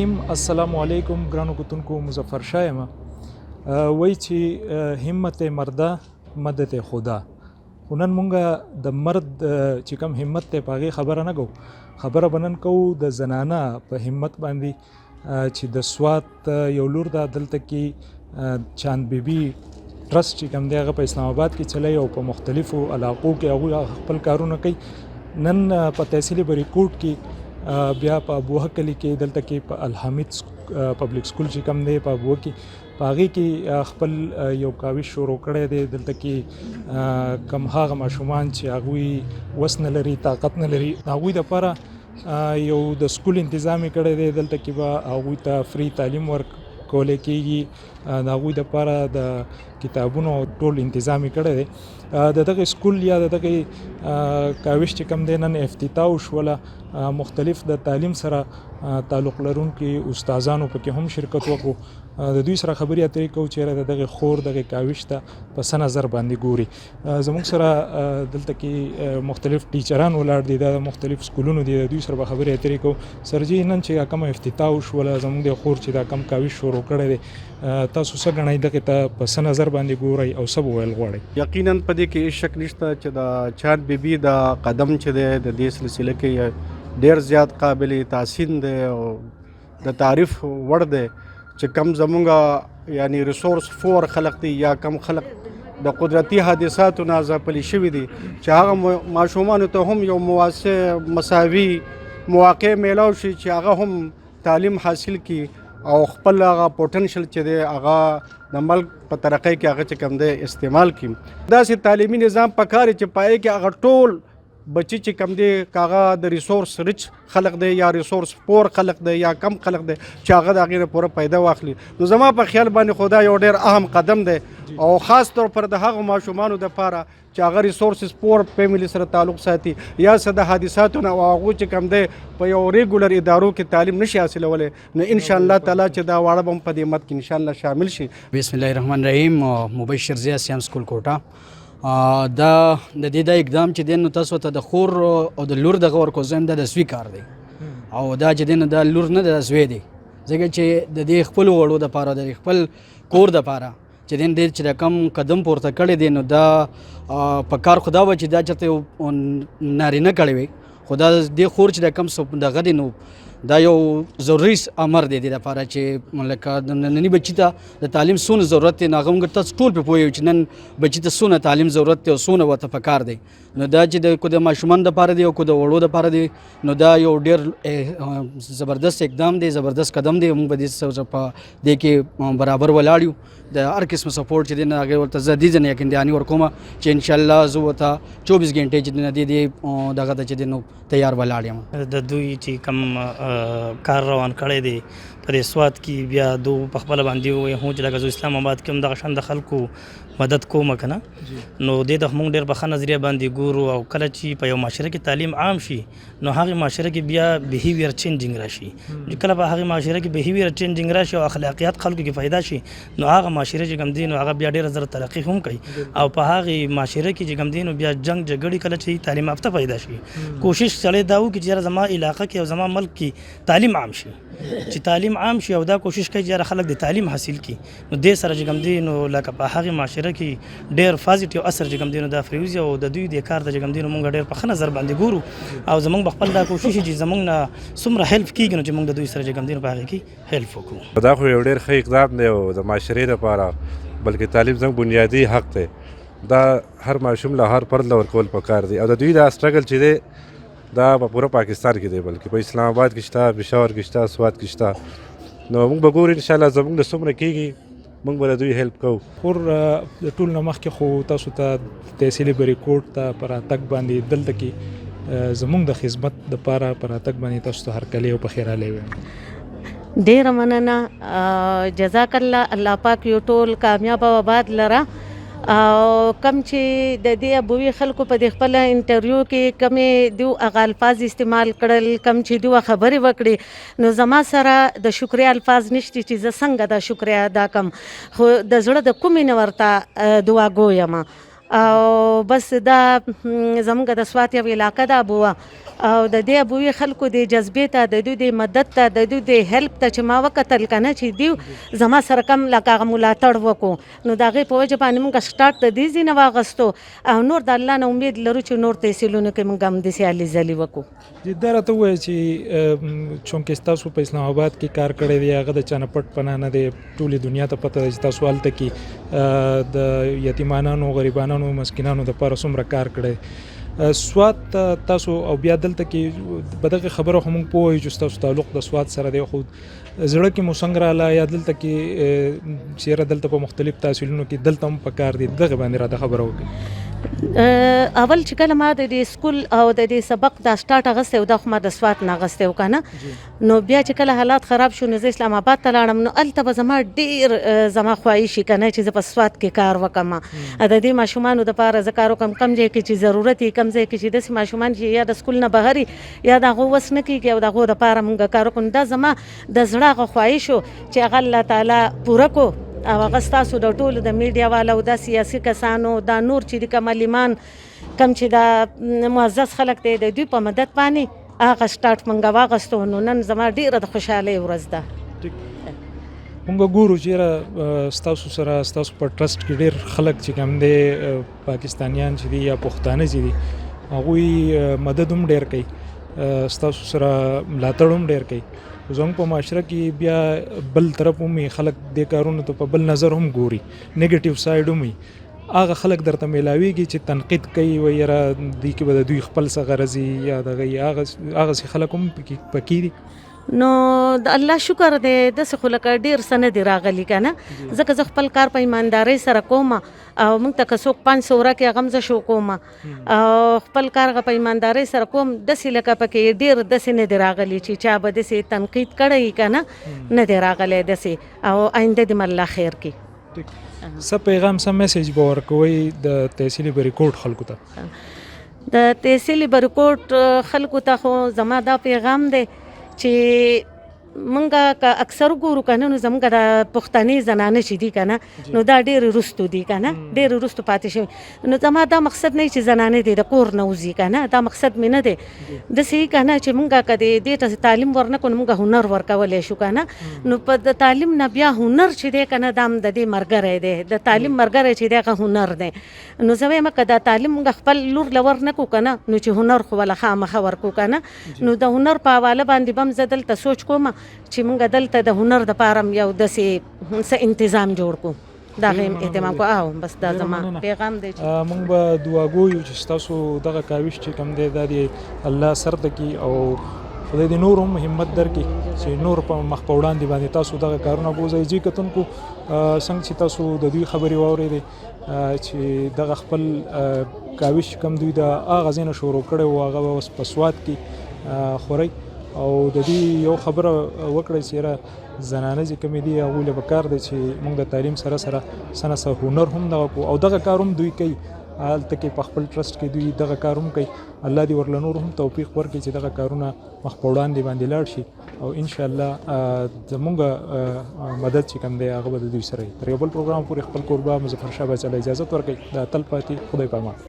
السلام علیکم ګرانو کتونکو مظفر شاه یم. وایي چې همت مرده مدد خدا. خو نن مونږ د مرد چې کوم همت دی په هغې خبره نه کوو، خبره به نن کوو د زنانه په همت باندې چې د سوات یو لور ده دلته کې چاند بیبي ټرست چې کوم دی هغه په اسلام آباد کې چلی او په مختلفو علاقو کې هغوی خپل کارونه کوي. نن په تحصیل بریکوټ کې بیا په ابوه کلي کې دلته کې په الحمید پبلک سکول چې کوم دی په ابوه کې په هغې کې خپل یو کاوش شروع کړی دی. دلته کې کم هغه ماشومان چې هغوی وس نه لري، طاقت نه لري، هغوی دپاره یو د سکول انتظام یې کړی دی. دلته کې به هغوی ته فری تعلیم ورکولی کېږي، د هغوی دپاره د کتابونو ټول انتظام یې کړی دی. د دغه سکول یا د دغه کاوش چې کوم دی نن افتتاح وشوله. مختلف د تعلیم سره تعلق لرونکي استادانو پکې هم شرکت وکړو. د دوی سره خبرې اترې کوو چې د دغه خور دغه کاوش ته په څه نظر باندې ګوري. زموږ سره دلته کې مختلف ټیچران ولاړ دي، د مختلف سکولونو دي، د دوی سره به خبرې اترې کوو. سرجي نن چې کومه افتتاح وشوله زموږ د خور چې دا کم کاوش شروع کړی دی، تاسو څه ګڼئ دغې ته په څه نظر باندې ګورئ او څه به ویل غواړئ؟ یقینا په دې کې هېڅ شک نشته چې د چاند بیبي د قدم چې دی د دې سلسله کې ډېر زیات قابل تحسین دی او د تعریف وړ دی چې کم زمونږ یعنی ریسورس فور خلق دی یا کم خلق د قدرتي حادثاتو نه ځپلي شوي دي چې هغه ماشومانو ته هم یو مواسع مساوي مواقع میلاو شي چې هغه هم تعلیم حاصل کړي او خپل هغه پوټنشل چې دی هغه د ملک په ترقۍ کې هغه چې کوم دی استعمال کړي. داسې تعلیمي نظام پکار چې پای کې هغه ټول بچی چې کم دی کاغه د ریسورس ریچ خلق دی یا ریسورس پور خلق دی یا کم خلق دی چې هغه د هغې نه پوره پیدا واخلي. نو زما په خیال باندې خدا یو ډېر اهم قدم دی او خاص طور پر د هغو ماشومانو دپاره چې هغه ریسورسز پور فیملی سره تعلق ساتي یا څه د حادثاتو نه او هغو چې کم دی په یو ریګولر ادارو کې تعلیم نشي حاصلولی، نو انشاءالله تعالی چې دا واړه به هم په دې مد کې انشاءالله شامل شي. بسم الله الرحمن الرحیم. مبشر ضیا سیام سکول کوټه. دا د دې د اقدام چې دی نو تاسو ته د خور او د لور دغه ورکوزم دا د سوي کار دی او دا چې دی نو دا لور نه د زوی دی، ځکه چې د دې خپلو وړو دپاره د خپل کور دپاره چې دی ډېر چې د کم قدم پورته کړی دی نو دا په کار خدا وه چې دا چېرته نارینه کړی وي، خو دا دې خور چې د کم دغه دی نو دا یو ضروري امر دی د لپاره چې لکه د ننني بچي ته د تعلیم څونه ضرورت دی. نو هغه موږ تاسو ټول پرې پوهیږو چې نن بچي ته څونه تعلیم ضرورت دی او څونه ورته پکار دی. نو دا چې د ماشومانو دپاره دی او که د وړو دپاره دی نو دا یو ډېر زبردست اقدام دی، زبردست قدم دی. موږ به په دې کې برابر ولاړ یو، د هر قسم سپورټ چې دی نه هغې ورته زه دې ځنې یقیندیاني ورکوم چې انشاءالله زه ورته 24 غنټې چې دی نه دې دغه ته چې دی نو تیار ولاړ یم. د دوی چې کوم کار روان کړی دی په دې سوات کې، بیا دو په خپله باندې ووایي هم چې لکه زه اسلام آباد کې هم دغه شان د خلکو مدد کوم که نه، نو دې ته موږ ډېر په ښه نظریه باندې ګورو. او کله چې په یو معاشره کې تعلیم عام شي نو هغې معاشره کې بیا بیهیویر چینجینګ راشي. کله په هغې معاشره کې بیهیویر چینجینګ راشي او اخلاقیات خلکو کې پیدا شي نو هغه معاشره چې کوم دی نو هغه بیا ډېره زر ترقي هم کوي. او په هغې معاشره کې چې کوم دی نو بیا جنګ جګړې کله چې تعلیم یافته پیدا شي، کوشش سړی دا وکړي چې یاره زما علاقه کې او زما ملک کې تعلیم عام شي، چې تعلیم عام شي او دا کوشش کوي چې یاره خلک د تعلیم حاصل کړي. نو دې سره چې کوم دی نو لکه په هغې معاشره کې ډېر پازیټیو اثر چې کوم دی نو دا فریوزي او د دوی د کار ته چې کوم دی نو موږ ډېر په ښه نظر باندې ګورو او زموږ به خپل دا کوشش چې زموږ نه څومره هیلپ کېږي نو چې موږ د دوی سره چې کوم دی نو په هغې کې هیلپ وکړو. دا خو یو ډېر ښه اقدام دی او د معاشرې دپاره، بلکې تعلیم زموږ بنیادي حق دی. دا هر ماشوم له هر فرد له ورکول پکار دی او د دوی دا سټرګل چې دی دا په پوره پاکستان کې دی، بلکې په اسلام آباد کې شته، پېښور کې شته، سوات کې شته. نو موږ به ګورو انشاءالله زموږ نه څومره کېږي موږ به د دوی هیلپ کوو. خور د ټول نه مخکې خو تاسو ته تحصیل بریکوټ ته په راتګ باندې دلته کې زموږ د خدمت دپاره په راتګ باندې تاسو ته هرکلی او پخیرالی وایم. ډیره مننه، جزاک الله. الله پاک یو ټول کامیاب او آباد لره. او کم چې د دې ابوي خلکو په دې خپل انټرویو کې کمې دیو هغه الفاظ استعمال کړل، کم چې دیو خبرې وکړي، نو زما سره د شکریا الفاظ نشته چې زه څنګه د شکریا ادا کم، خو د زړه د کومې نه ورته دعاګو یم. او بس دا زموږ د سوات یو علاقه ده ابوه او د دې ابوي خلکو د جذبې ته د دوی د مدد ته د دوی د هیلپ ته چې ما وکتل کنه چې دیو زما سره کم لکه هغه ملاتړ وکړو نو د هغې په وجه باندې موږ سټارټ د دې ځای نه واغستو او نور د الله نه امید لرو چې نور تحصیلونو کې موږ هم داسې هلې ځلې وکړو. دا راته ووایه چې چونکې ستاسو په اسلام آباد کې کار کړی دی هغه د چا نه پټ پناه نه دی ټولې دنیا ته پته ده چې تاسو هلته کې د یتیمانانو غریبانانو مسکینانو دپاره څومره کار کړی سوات تاسو او بیا دلته کې په دغه خبره خو موږ پوه یو چې ستاسو تعلق د سوات سره دی خو زړه کې مو څنګه راغله یا دلته کې چېرې دلته په مختلف تحصیلونو کې دلته هم په کار دی دغه باندې راته خبره وکړئ. اول چې کله ما د دې سکول او د دې سبق دا سټارټ اغستی و دا خو ما د سوات نه اغستی و که نه نو بیا چې کله حالات خراب شو نو زه اسلام آباد ته لاړم نو هلته به زما ډېر زما خواهش وي که نه چې زه په سوات کې کار وکړم د دې ماشومانو دپاره زه کار وکړم کم ځای کې چې ضرورت وي کم ځای کې چې داسې ماشومان چې یا د سکول نه بهر یا د هغو وس نه کېږي او د هغو دپاره مونږ کار وکړو دا زما د زړه هغه خواهش و چې هغه الله تعالی پوره کړو او هغه ستاسو د ټولو د میډیا والاو دا سیاسي کسانو دا نور چې د کمالیمان کم چې دا معزز خلک دی د دوی په مدد باندې هغه سټارټ مونږ واغستو نو نن زما ډېره د خوشحالۍ ورځ ده. مونږ ګورو چېرې ستاسو سره ستاسو په ټرسټ کې ډېر خلک چې کوم دی پاکستانیان چې دي یا پښتانه چې دي هغوی مدد هم ډېر کوي ستاسو سره ملاتړ هم ډېر کوي زموږ په معاشره کې بیا بل طرف هم خلک دې کارونو ته په بل نظر هم ګوري نیگیټیو سایډ هم وي هغه خلک درته میلاویږي چې تنقید کوي و یاره دوی کې به د دوی خپل څه غرض یا دغه هغسې خلک هم پکې دي نو د الله شکر دی داسې خو لکه ډېر څه نه دي راغلي که نه ځکه زه خپل کار په ایماندارۍ سره کوم او موږ ته که څوک 500 ورکړي هغه هم زه شو کوم او خپل کار هغه په ایماندارۍ سره کوم داسې لکه پکې ډېر داسې نه دي راغلي چې چا به داسې تنقید کړی که نه دی راغلی داسې او آینده دې م الله خیر کړي. څه پیغام څه میسیج به ورکوئ د تحصیلي بریکوټ خلکو ته؟ د تحصیلي بریکوټ خلکو ته خو زما دا پیغام دی چې مونږه که اکثر ګورو که نه نو زمونږ د پښتنې زنانه چې دي که نه نو دا ډېرې وروستو دي که نه ډېرې وروستو پاتې شوي نو زما دا مقصد نه چې زنانې دې د کور نه وځي که نه دا مقصد مې نه دی داسې که نه چې مونږه که دې ته تعلیم ورنکړو نو مونږه هنر ورکولی شو که نه نو په د تعلیم نه بیا هنر چې دی که نه دا هم د دې ملګری دی د تعلیم ملګری چې دی هغه هنر دی نو زه وایم که دا تعلیم مونږ خپل لور له ورنکړو که نه نو چې هنر خو وله خامخه ورکړو که نه نو د هنر په حواله باندې به هم زه دلته سوچ کوم چې مونږ دلته د هنر دپاره یو داسې څه انتظام جوړ کړو دا غیم اهتمام کو او بس دا زما پیغام دی مونږ به دعا ګویو چې ستاسو دغه کاوش چې کوم دی دا دی الله سر ته او خدای دې نور هم همت درکړي چې نور په مخ په وړاندې باندې تاسو دغه کارونه بوځئ جي کتونکو څنګه چې تاسو د دوی خبرې واورېدې چې دغه خپل کاوش کوم دوی د هغه ځای نه شروع کړی و هغه اوس په سوات کې خورئ او د دې یو خبره وکړئ چې یاره زنانه چې کومې دي هغوی له پکار دی چې موږ د تعلیم سره سره څه نه څه هنر هم دغه کړو او دغه کار هم دوی کوي هلته کې په خپل ټرسټ کې دوی دغه کار هم کوي الله دې ورله نور هم توفیق ورکړي چې دغه کارونه مخ په وړاندې باندې لاړ شي او انشاءالله زموږ مدد چې کوم دی هغه به د دوی سره وي تر یو بل پروګرام پورې خپل کوربه مظفر شاه باچا له اجازت ورکوي دا تل پاتې خدای پامان.